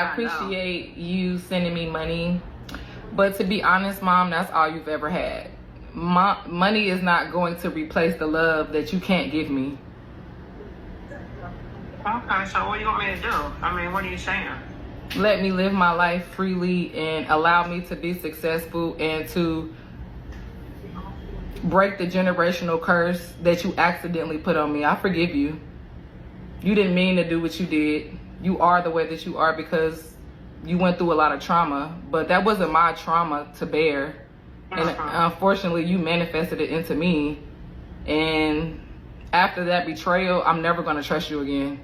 I appreciate you sending me money, but to be honest, Mom, that's all you've ever had. Money is not going to replace the love that you can't give me. Okay, so what do you want me to do? I mean, what are you saying? Let me live my life freely and allow me to be successful and to break the generational curse that you accidentally put on me. I forgive you. You didn't mean to do what you did. You are the way that you are because you went through a lot of trauma, but that wasn't my trauma to bear. And unfortunately, you manifested it into me. And after that betrayal, I'm never going to trust you again.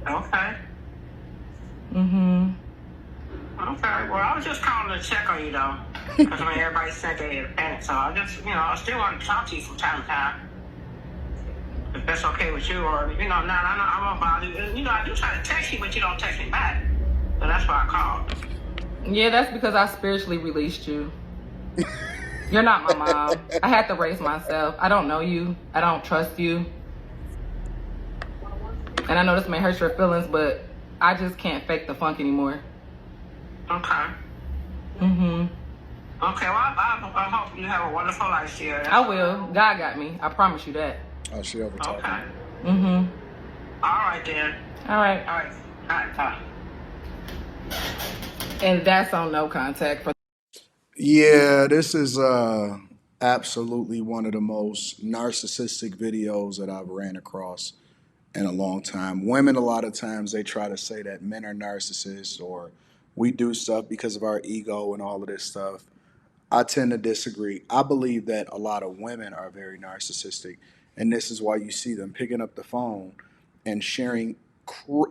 Okay. Mm-hmm. Okay, well, I was just calling to check on you, though. Because, I mean, everybody said they had panic, so I just, I still want to talk to you from time to time. If that's okay with you, or, now I won't bother you. I do try to text you, but you don't text me back. So that's why I called. Yeah, that's because I spiritually released you. You're not my mom. I had to raise myself. I don't know you. I don't trust you. And I know this may hurt your feelings, but I just can't fake the funk anymore. Okay. Mm-hmm. Okay, well, I hope you have a wonderful life, dear. I will. God got me. I promise you that. Oh, she over talking. Okay. Mm-hmm. All right, then. All right. All right, bye. And that's on no contact for. Yeah, this is absolutely one of the most narcissistic videos that I've ran across in a long time. Women, a lot of times, they try to say that men are narcissists or we do stuff because of our ego and all of this stuff. I tend to disagree. I believe that a lot of women are very narcissistic, and this is why you see them picking up the phone and sharing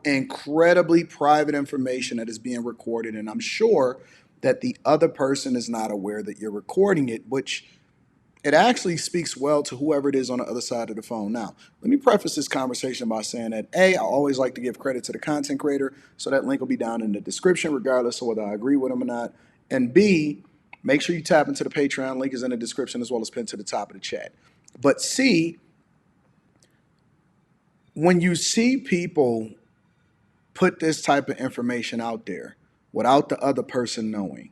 incredibly private information that is being recorded. And I'm sure that the other person is not aware that you're recording it, which it actually speaks well to whoever it is on the other side of the phone. Now, let me preface this conversation by saying that A, I always like to give credit to the content creator, so that link will be down in the description, regardless of whether I agree with them or not. And B, make sure you tap into the Patreon. Link is in the description as well as pinned to the top of the chat. But C, when you see people put this type of information out there without the other person knowing,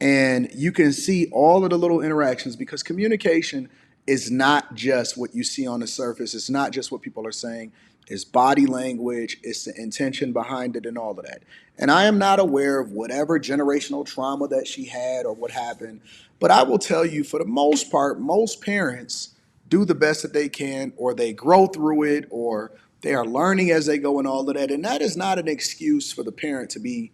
and you can see all of the little interactions, because communication is not just what you see on the surface. It's not just what people are saying. It's body language. It's the intention behind it and all of that. And I am not aware of whatever generational trauma that she had or what happened. But I will tell you, for the most part, most parents do the best that they can, or they grow through it, or they are learning as they go and all of that. And that is not an excuse for the parent to be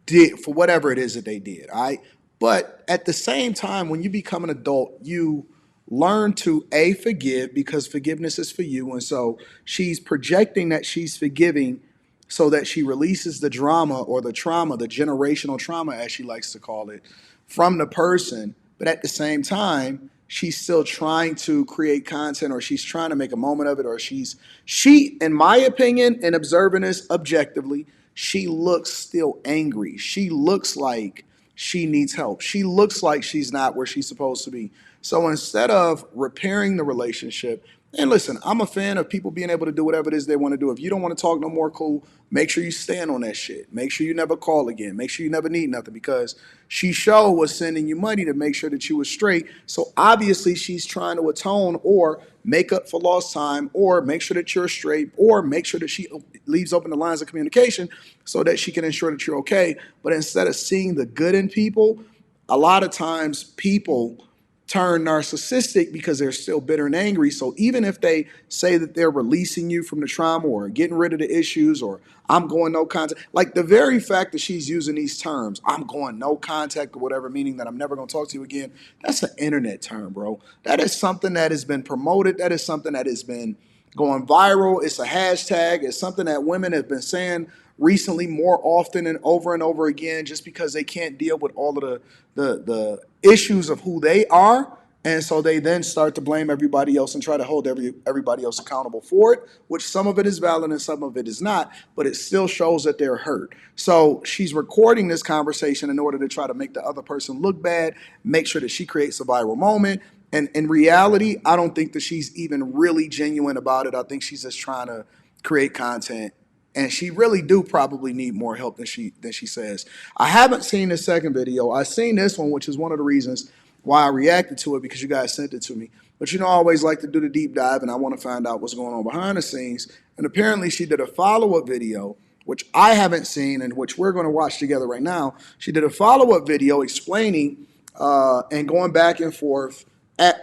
did for whatever it is that they did. All right. But at the same time, when you become an adult, you learn to forgive, because forgiveness is for you. And so she's projecting that she's forgiving so that she releases the drama or the trauma, the generational trauma, as she likes to call it, from the person. But at the same time, she's still trying to create content, or she's trying to make a moment of it, or she, in my opinion, and observing this objectively, she looks still angry. She looks like she needs help. She looks like she's not where she's supposed to be. So instead of repairing the relationship, and listen, I'm a fan of people being able to do whatever it is they want to do. If you don't want to talk no more, cool. Make sure you stand on that shit. Make sure you never call again. Make sure you never need nothing, because she sure was sending you money to make sure that you were straight. So obviously she's trying to atone or make up for lost time, or make sure that you're straight, or make sure that she leaves open the lines of communication so that she can ensure that you're okay. But instead of seeing the good in people, a lot of times people turn narcissistic because they're still bitter and angry. So even if they say that they're releasing you from the trauma or getting rid of the issues, or I'm going no contact, like the very fact that she's using these terms, I'm going no contact or whatever, meaning that I'm never going to talk to you again, that's an internet term, bro. That is something that has been promoted. That is something that has been going viral. It's a hashtag. It's something that women have been saying recently more often and over again, just because they can't deal with all of the issues of who they are. And so they then start to blame everybody else and try to hold everybody else accountable for it, which some of it is valid and some of it is not, but it still shows that they're hurt. So she's recording this conversation in order to try to make the other person look bad, make sure that she creates a viral moment. And in reality, I don't think that she's even really genuine about it. I think she's just trying to create content, and she really do probably need more help than she says. I haven't seen the second video. I've seen this one, which is one of the reasons why I reacted to it, because you guys sent it to me. But I always like to do the deep dive, and I want to find out what's going on behind the scenes. And apparently she did a follow-up video, which I haven't seen and which we're going to watch together right now. She did a follow-up video explaining and going back and forth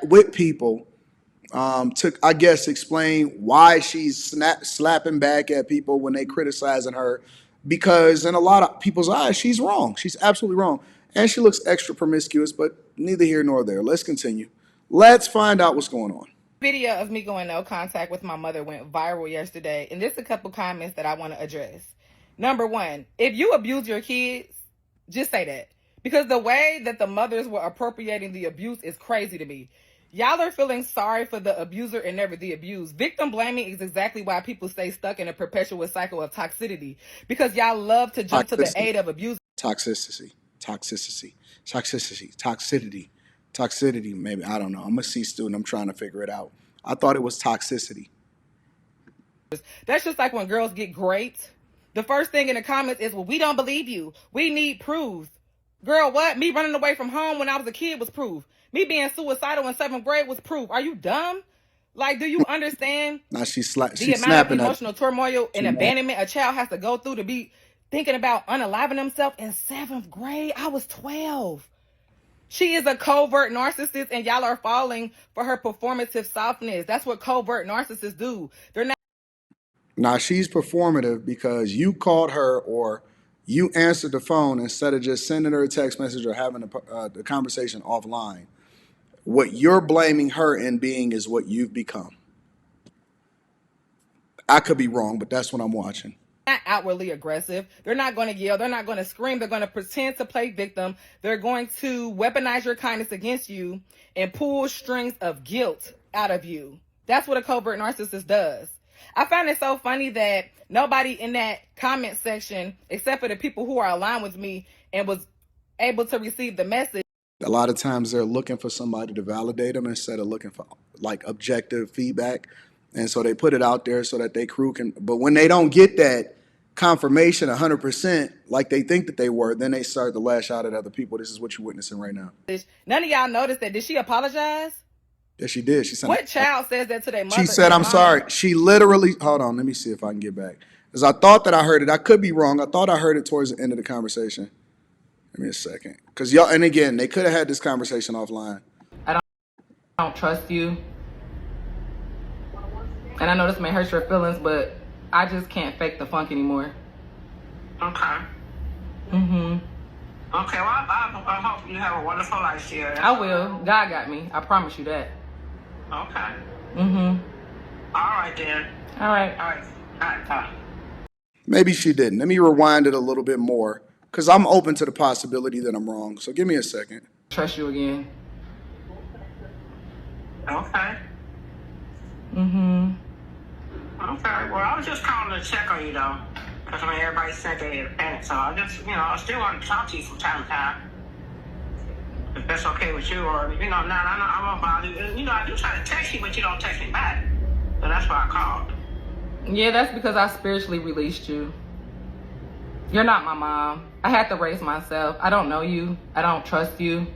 with people to, I guess, explain why she's slapping back at people when they criticizing her, because in a lot of people's eyes, she's wrong. She's absolutely wrong. And she looks extra promiscuous, but neither here nor there. Let's continue. Let's find out what's going on. Video of me going no contact with my mother went viral yesterday, and there's a couple comments that I want to address. Number one, if you abuse your kids, just say that. Because the way that the mothers were appropriating the abuse is crazy to me. Y'all are feeling sorry for the abuser and never the abused. Victim blaming is exactly why people stay stuck in a perpetual cycle of toxicity. Because y'all love to jump to the aid of abusers. Toxicity, maybe. I don't know. I'm a C student. I'm trying to figure it out. I thought it was toxicity. That's just like when girls get great. The first thing in the comments is, well, we don't believe you. We need proof. Girl, what? Me running away from home when I was a kid was proof. Me being suicidal in 7th grade was proof. Are you dumb? Like, do you understand Now she's the amount of emotional turmoil and abandonment a child has to go through to be thinking about unaliving himself in 7th grade? I was 12. She is a covert narcissist, and y'all are falling for her performative softness. That's what covert narcissists do. They're not. Now she's performative because you called her or you answered the phone instead of just sending her a text message or having the conversation offline. What you're blaming her in being is what you've become. I could be wrong, but that's what I'm watching. Not outwardly aggressive. They're not going to yell. They're not going to scream. They're going to pretend to play victim. They're going to weaponize your kindness against you and pull strings of guilt out of you. That's what a covert narcissist does. I find it so funny that nobody in that comment section, except for the people who are aligned with me and was able to receive the message. A lot of times they're looking for somebody to validate them instead of looking for like objective feedback. And so they put it out there so that their crew can, but when they don't get that confirmation 100% like they think that they were, then they start to lash out at other people. This is what you're witnessing right now. None of y'all noticed that. Did she apologize? Yes, she did. She said, what child says that to their mother? She said, I'm sorry. She literally, hold on, let me see if I can get back. Because I thought that I heard it. I could be wrong. I thought I heard it towards the end of the conversation. Give me a second. Because y'all, and again, they could have had this conversation offline. I don't trust you. And I know this may hurt your feelings, but I just can't fake the funk anymore. Okay. Mm-hmm. Okay, well, I hope you have a wonderful life, Sierra. I will. God got me. I promise you that. Okay. Mm-hmm. All right, then. All right. All right. All right, bye. Maybe she didn't. Let me rewind it a little bit more, because I'm open to the possibility that I'm wrong. So give me a second. Trust you again. Okay. Mm-hmm. Okay, well, I was just calling to check on you, though. Because, I mean, everybody said they had panic, so I just, I still want to talk to you from time to time. If that's okay with you, or, I won't bother you. I do try to text you, but you don't text me back. So that's why I called. Yeah, that's because I spiritually released you. You're not my mom. I had to raise myself. I don't know you. I don't trust you.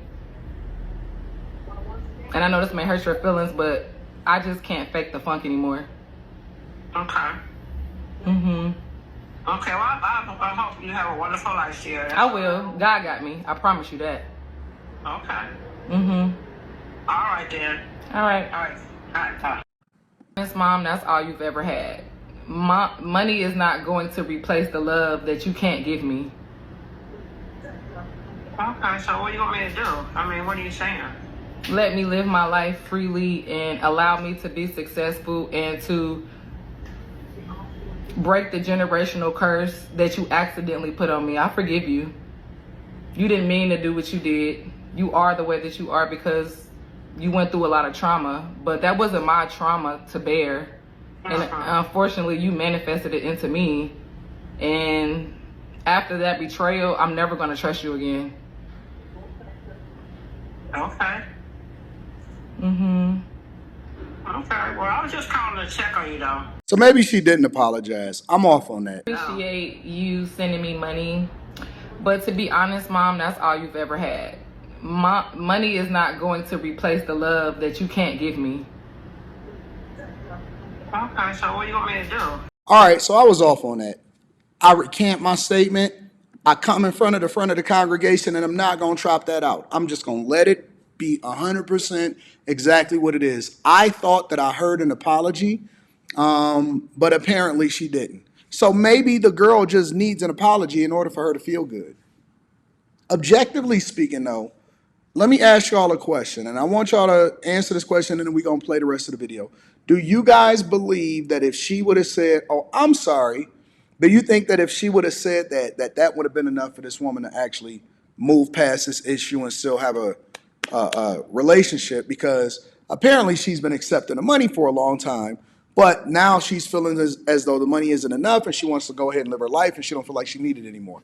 And I know this may hurt your feelings, but I just can't fake the funk anymore. Okay. Mm-hmm. Okay, well, I hope you have a wonderful life, Sierra. I will. God got me. I promise you that. Okay. Mm-hmm. All right, then. All right. All right. All right, bye. Miss Mom, that's all you've ever had. Money is not going to replace the love that you can't give me. Okay, so what do you want me to do? I mean, what are you saying? Let me live my life freely and allow me to be successful and to break the generational curse that you accidentally put on me. I forgive you. You didn't mean to do what you did. You are the way that you are because you went through a lot of trauma, but that wasn't my trauma to bear. And unfortunately, you manifested it into me. And after that betrayal, I'm never going to trust you again. Okay. Mm-hmm. Okay, well, I was just calling to check on you, though. So maybe she didn't apologize. I'm off on that. Appreciate you sending me money, but to be honest, Mom, that's all you've ever had. Money is not going to replace the love that you can't give me. Okay, so what do you want me to do? All right, so I was off on that. I recant my statement. I come in front of the congregation, and I'm not going to chop that out. I'm just going to let it be 100% exactly what it is. I thought that I heard an apology, but apparently she didn't. So maybe the girl just needs an apology in order for her to feel good. Objectively speaking, though, let me ask y'all a question, and I want y'all to answer this question, and then we're going to play the rest of the video. Do you guys believe that if she would have said, oh, I'm sorry, do you think that if she would have said that would have been enough for this woman to actually move past this issue and still have a relationship? Because apparently she's been accepting the money for a long time, but now she's feeling as though the money isn't enough and she wants to go ahead and live her life and she don't feel like she needs it anymore.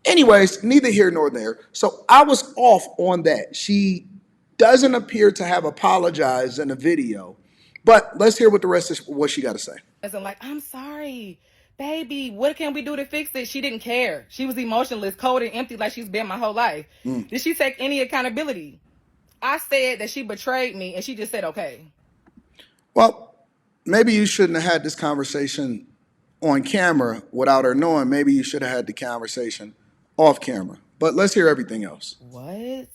Anyways, neither here nor there. So I was off on that. She doesn't appear to have apologized in the video, but let's hear what the rest of what she got to say. I'm like, I'm sorry, baby. What can we do to fix it? She didn't care. She was emotionless, cold, and empty like she's been my whole life. Did she take any accountability? I said that she betrayed me, and she just said, okay. Well, maybe you shouldn't have had this conversation on camera without her knowing. Maybe you should have had the conversation off camera. But let's hear everything else. What?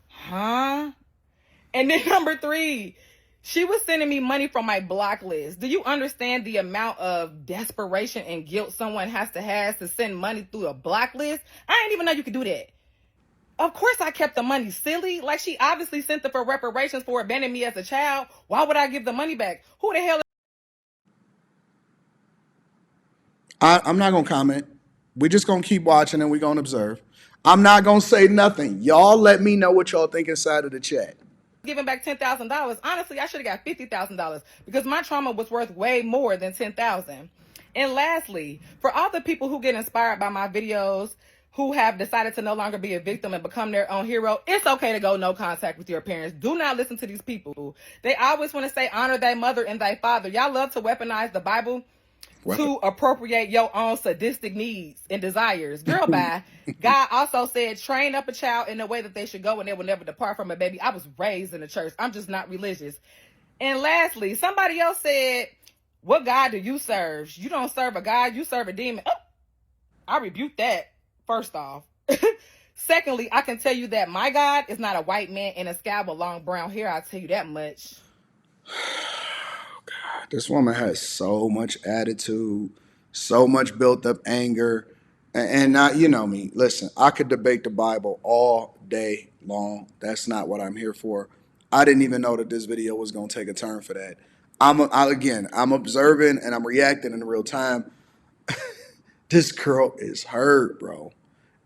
Huh? And then number 3, she was sending me money from my block list. Do you understand the amount of desperation and guilt someone has to send money through a block list? I didn't even know you could do that. Of course I kept the money. Silly. Like, she obviously sent it for reparations for abandoning me as a child. Why would I give the money back? Who the hell? I'm not going to comment. We're just going to keep watching and we're going to observe. I'm not going to say nothing. Y'all let me know what y'all think inside of the chat. Giving back $10,000. Honestly, I should have got $50,000 because my trauma was worth way more than $10,000. And lastly, for all the people who get inspired by my videos, who have decided to no longer be a victim and become their own hero, it's okay to go no contact with your parents. Do not listen to these people. They always want to say, honor thy mother and thy father. Y'all love to weaponize the Bible to appropriate your own sadistic needs and desires. Girl, bye. God also said, train up a child in the way that they should go and they will never depart from it, baby. I was raised in the church. I'm just not religious. And lastly, somebody else said, what God do you serve? You don't serve a God, you serve a demon. Oh, I rebuke that, first off. Secondly, I can tell you that my God is not a white man in a scalp with long brown hair. I'll tell you that much. This woman has so much attitude, so much built up anger. And not, you know me, listen, I could debate the Bible all day long. That's not what I'm here for. I didn't even know that this video was going to take a turn for that. I'm observing and I'm reacting in real time. This girl is hurt, bro.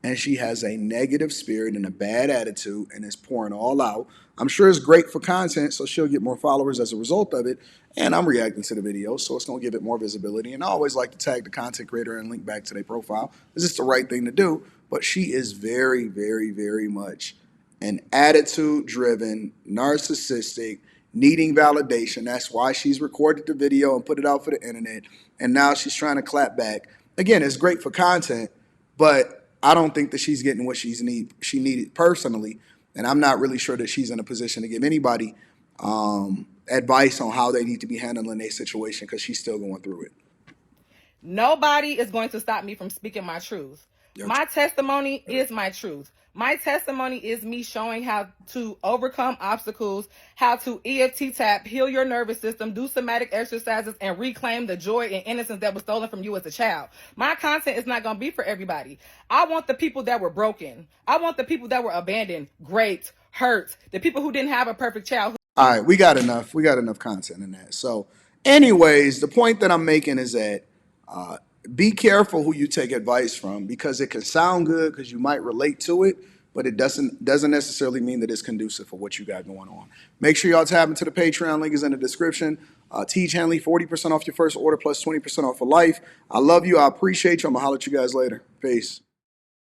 And she has a negative spirit and a bad attitude and is pouring all out. I'm sure it's great for content, so she'll get more followers as a result of it. And I'm reacting to the video, so it's going to give it more visibility. And I always like to tag the content creator and link back to their profile. It's just the right thing to do. But she is very, very, very much an attitude-driven, narcissistic, needing validation. That's why she's recorded the video and put it out for the internet. And now she's trying to clap back. Again, it's great for content, but I don't think that she's getting what she needed personally. And I'm not really sure that she's in a position to give anybody advice on how they need to be handling their situation because she's still going through it. Nobody is going to stop me from speaking my truth. My testimony is my truth. My testimony is me showing how to overcome obstacles, how to EFT tap, heal your nervous system, do somatic exercises, and reclaim the joy and innocence that was stolen from you as a child. My content is not going to be for everybody. I want the people that were broken. I want the people that were abandoned, raped, hurt, the people who didn't have a perfect childhood. All right, we got enough. We got enough content in that. So anyways, the point that I'm making is that be careful who you take advice from because it can sound good because you might relate to it, but it doesn't necessarily mean that it's conducive for what you got going on. Make sure y'all tap into the Patreon. Link is in the description. Teach Hanley, 40% off your first order plus 20% off for life. I love you. I appreciate you. I'm going to holler at you guys later. Peace.